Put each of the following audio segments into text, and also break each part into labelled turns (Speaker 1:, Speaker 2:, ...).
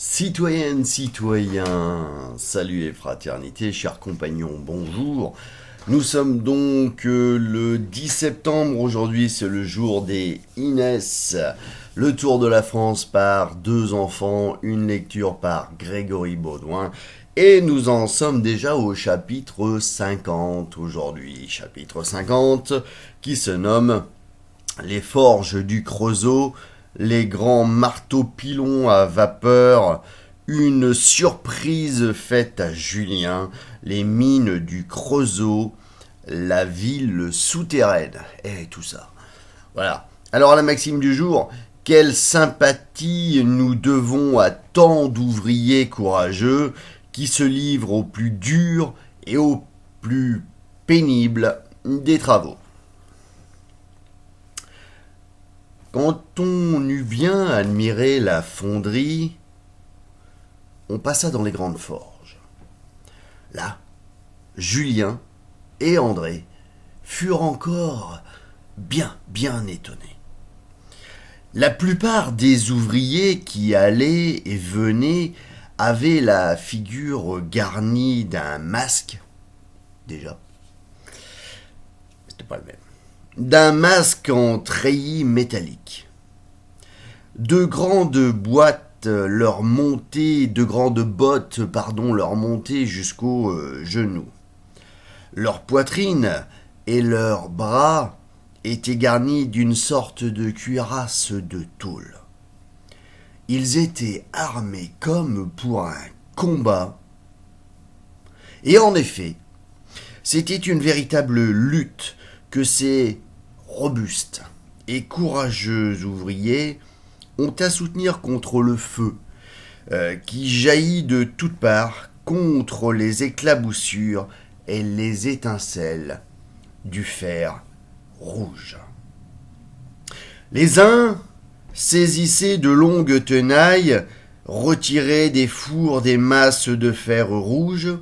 Speaker 1: Citoyennes, citoyens, salut et fraternité, chers compagnons, bonjour. Nous sommes donc le 10 septembre, aujourd'hui c'est le jour des Inès. Le tour de la France par deux enfants, une lecture par Grégory Baudouin. Et nous en sommes déjà au chapitre 50 aujourd'hui. Chapitre 50 qui se nomme Les forges du Creusot, les grands marteaux pilons à vapeur, une surprise faite à Julien, les mines du Creusot, la ville souterraine, et tout ça. Voilà. Alors la maxime du jour, quelle sympathie nous devons à tant d'ouvriers courageux qui se livrent au plus dur et au plus pénible des travaux. Quand on eut bien admiré la fonderie, on passa dans les grandes forges. Là, Julien et André furent encore bien étonnés. La plupart des ouvriers qui allaient et venaient avaient la figure garnie d'un masque, déjà. C'était pas le même. D'un masque en treillis métallique. De grandes bottes leur montaient jusqu'aux genoux. Leur poitrine et leurs bras étaient garnis d'une sorte de cuirasse de tôle. Ils étaient armés comme pour un combat. Et en effet, c'était une véritable lutte que ces robustes et courageux ouvriers ont à soutenir contre le feu qui jaillit de toutes parts, contre les éclaboussures et les étincelles du fer rouge. Les uns saisissaient de longues tenailles, retiraient des fours des masses de fer rouge,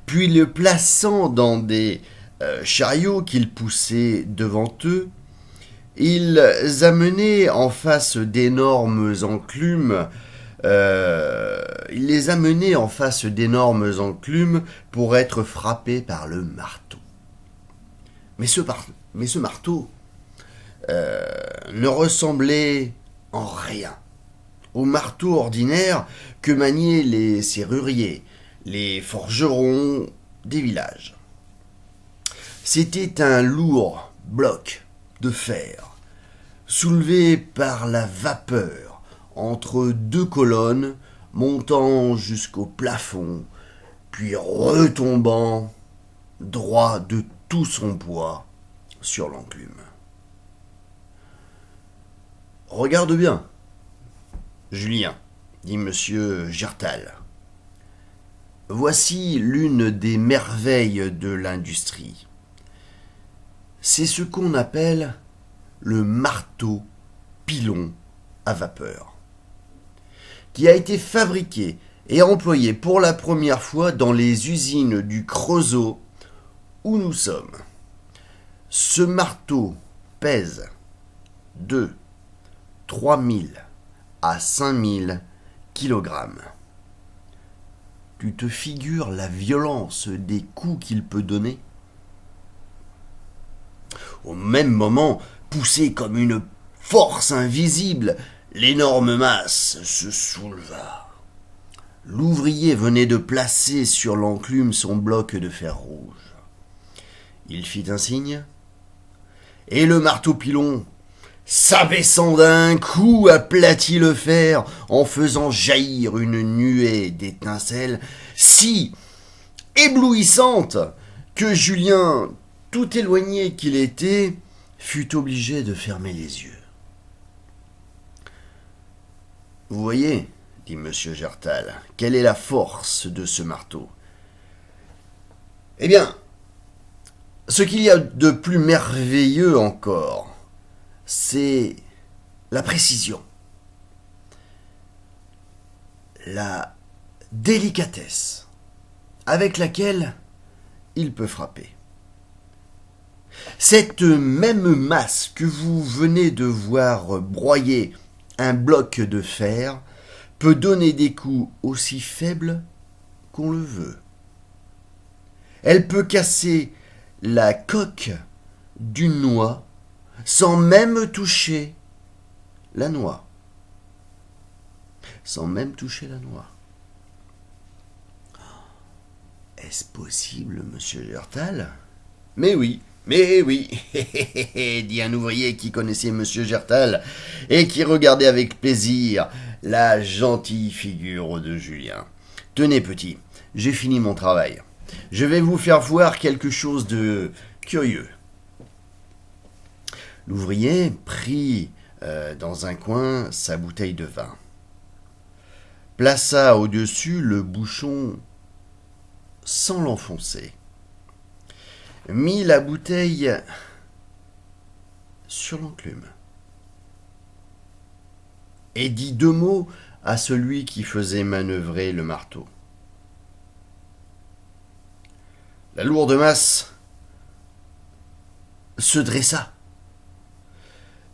Speaker 1: puis le plaçant dans des chariots qu'ils poussaient devant eux, ils amenaient en face d'énormes enclumes, pour être frappés par le marteau. Mais ce marteau ne ressemblait en rien au marteau ordinaire que maniaient les serruriers, les forgerons des villages. C'était un lourd bloc de fer, soulevé par la vapeur entre deux colonnes, montant jusqu'au plafond, puis retombant droit de tout son poids sur l'enclume. « Regarde bien, Julien, dit monsieur Gertal. Voici l'une des merveilles de l'industrie. C'est ce qu'on appelle le marteau pilon à vapeur, qui a été fabriqué et employé pour la première fois dans les usines du Creusot où nous sommes. Ce marteau pèse 3 000 à 5 000 kilogrammes. Tu te figures la violence des coups qu'il peut donner ? Au même moment, poussé comme une force invisible, l'énorme masse se souleva. L'ouvrier venait de placer sur l'enclume son bloc de fer rouge. Il fit un signe, et le marteau pilon, s'abaissant d'un coup, aplatit le fer en faisant jaillir une nuée d'étincelles si éblouissante que Julien, tout éloigné qu'il était, fut obligé de fermer les yeux. « Vous voyez, dit M. Gertal, quelle est la force de ce marteau ? Eh bien, ce qu'il y a de plus merveilleux encore, c'est la précision, la délicatesse avec laquelle il peut frapper. Cette même masse que vous venez de voir broyer un bloc de fer peut donner des coups aussi faibles qu'on le veut. Elle peut casser la coque d'une noix sans même toucher la noix. Sans même toucher la noix. Est-ce possible, monsieur Gertal ? Mais oui, dit un ouvrier qui connaissait monsieur Gertal et qui regardait avec plaisir la gentille figure de Julien. Tenez, petit, j'ai fini mon travail. Je vais vous faire voir quelque chose de curieux. L'ouvrier prit dans un coin sa bouteille de vin, plaça au-dessus le bouchon sans l'enfoncer, mit la bouteille sur l'enclume et dit 2 mots à celui qui faisait manœuvrer le marteau. La lourde masse se dressa.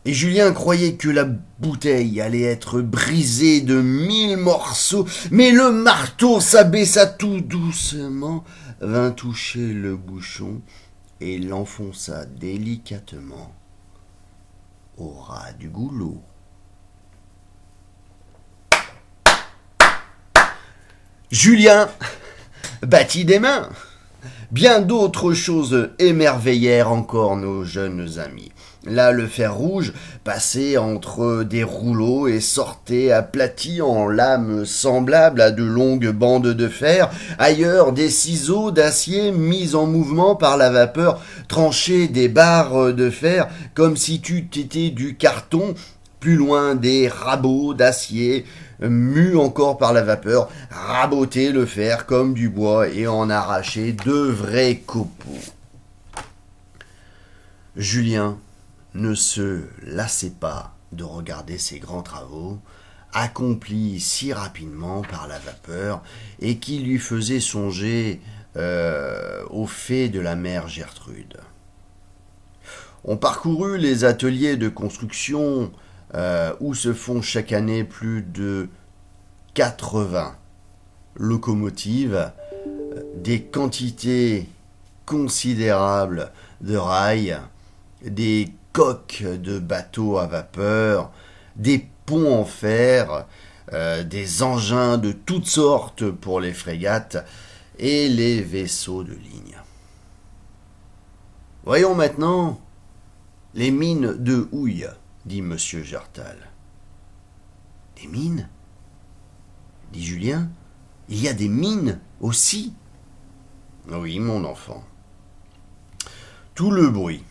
Speaker 1: Et Julien croyait que la bouteille allait être brisée de 1000 morceaux, mais le marteau s'abaissa tout doucement, vint toucher le bouchon et l'enfonça délicatement au ras du goulot. Julien battit des mains. Bien d'autres choses émerveillèrent encore nos jeunes amis. Là, le fer rouge passait entre des rouleaux et sortait aplati en lames semblables à de longues bandes de fer. Ailleurs, des ciseaux d'acier mis en mouvement par la vapeur tranchaient des barres de fer comme si tu étais du carton. Plus loin, des rabots d'acier mus encore par la vapeur rabotaient le fer comme du bois et en arrachaient 2 vrais copeaux. Julien ne se lassait pas de regarder ces grands travaux, accomplis si rapidement par la vapeur, et qui lui faisaient songer aux fées de la mère Gertrude. On parcourut les ateliers de construction où se font chaque année plus de 80 locomotives, des quantités considérables de rails, des coques de bateaux à vapeur, des ponts en fer, des engins de toutes sortes pour les frégates et les vaisseaux de ligne. Voyons maintenant les mines de houille, dit monsieur Gertal. Des mines ? Dit Julien. Il y a des mines aussi ? Oui, mon enfant. Tout le bruit,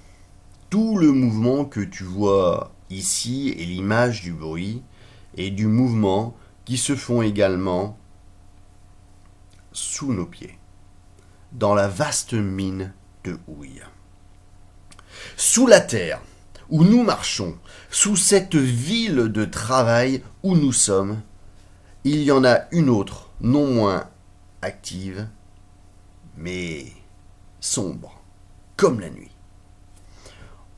Speaker 1: tout le mouvement que tu vois ici est l'image du bruit et du mouvement qui se font également sous nos pieds, dans la vaste mine de houille. Sous la terre où nous marchons, sous cette ville de travail où nous sommes, il y en a une autre, non moins active, mais sombre, comme la nuit.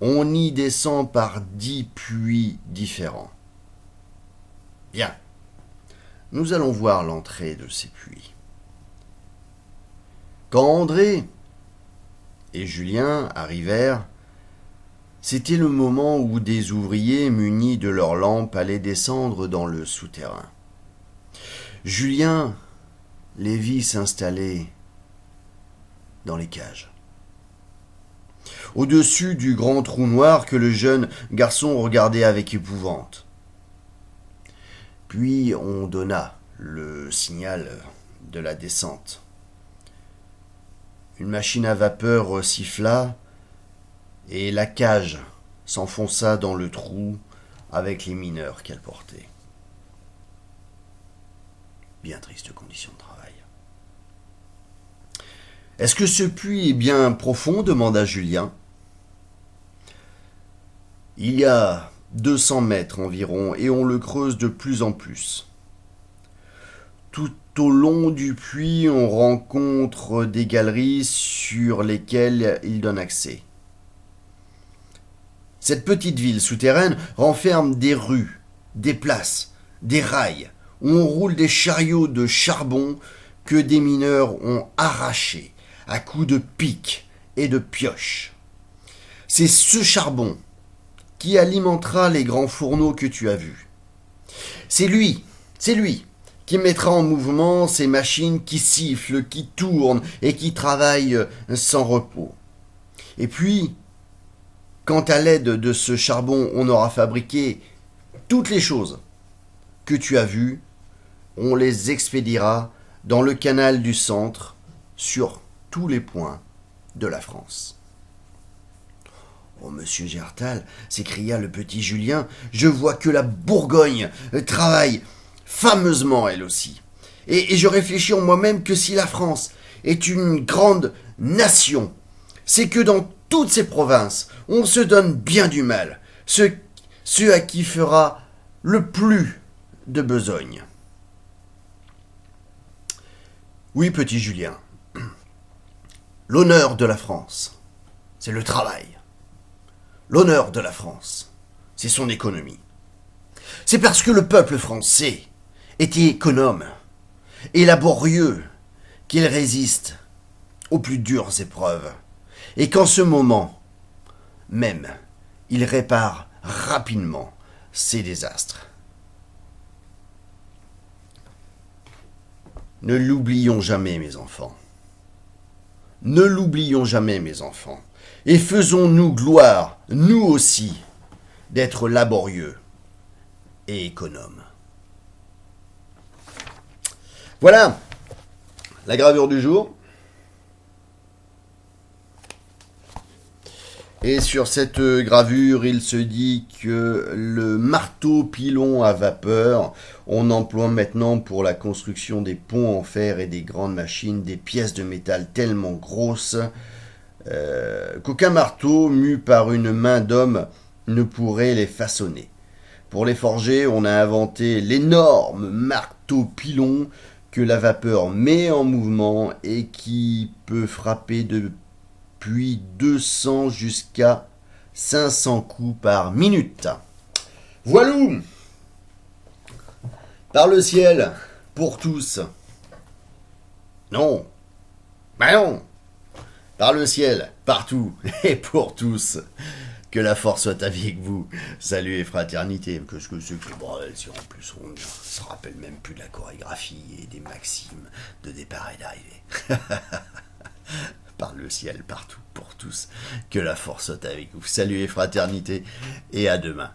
Speaker 1: On y descend par 10 puits différents. Bien, nous allons voir l'entrée de ces puits. Quand André et Julien arrivèrent, c'était le moment où des ouvriers munis de leurs lampes allaient descendre dans le souterrain. Julien les vit s'installer dans les cages. Au-dessus du grand trou noir que le jeune garçon regardait avec épouvante. Puis on donna le signal de la descente. Une machine à vapeur siffla et la cage s'enfonça dans le trou avec les mineurs qu'elle portait. Bien triste condition de travail. « Est-ce que ce puits est bien profond ?» demanda Julien. « Il y a 200 mètres environ et on le creuse de plus en plus. Tout au long du puits, on rencontre des galeries sur lesquelles il donne accès. Cette petite ville souterraine renferme des rues, des places, des rails où on roule des chariots de charbon que des mineurs ont arrachés à coups de pique et de pioche. C'est ce charbon qui alimentera les grands fourneaux que tu as vus. C'est lui qui mettra en mouvement ces machines qui sifflent, qui tournent et qui travaillent sans repos. Et puis, quand à l'aide de ce charbon on aura fabriqué toutes les choses que tu as vues, on les expédiera dans le canal du centre sur tous les points de la France. Oh, monsieur Gertal, s'écria le petit Julien, je vois que la Bourgogne travaille fameusement elle aussi. Et je réfléchis en moi-même que si la France est une grande nation, c'est que dans toutes ces provinces, on se donne bien du mal, ce à qui fera le plus de besogne. Oui, petit Julien, l'honneur de la France, c'est le travail. L'honneur de la France, c'est son économie. C'est parce que le peuple français est économe et laborieux qu'il résiste aux plus dures épreuves et qu'en ce moment même, il répare rapidement ses désastres. Ne l'oublions jamais, mes enfants. Ne l'oublions jamais, mes enfants. Et faisons-nous gloire, nous aussi, d'être laborieux et économes. Voilà la gravure du jour. Et sur cette gravure, il se dit que le marteau pilon à vapeur, on emploie maintenant pour la construction des ponts en fer et des grandes machines des pièces de métal tellement grosses qu'aucun marteau mu par une main d'homme ne pourrait les façonner. Pour les forger, on a inventé l'énorme marteau pilon que la vapeur met en mouvement et qui peut frapper depuis 200 jusqu'à 500 coups par minute. Voilou! Par le ciel, pour tous. Non. Ben non. Par le ciel, partout et pour tous. Que la force soit avec vous. Salut et fraternité. Qu'est-ce que c'est que le bordel si en plus on ne se rappelle même plus de la chorégraphie et des maximes de départ et d'arrivée. Par le ciel, partout, pour tous. Que la force soit avec vous. Salut et fraternité et à demain.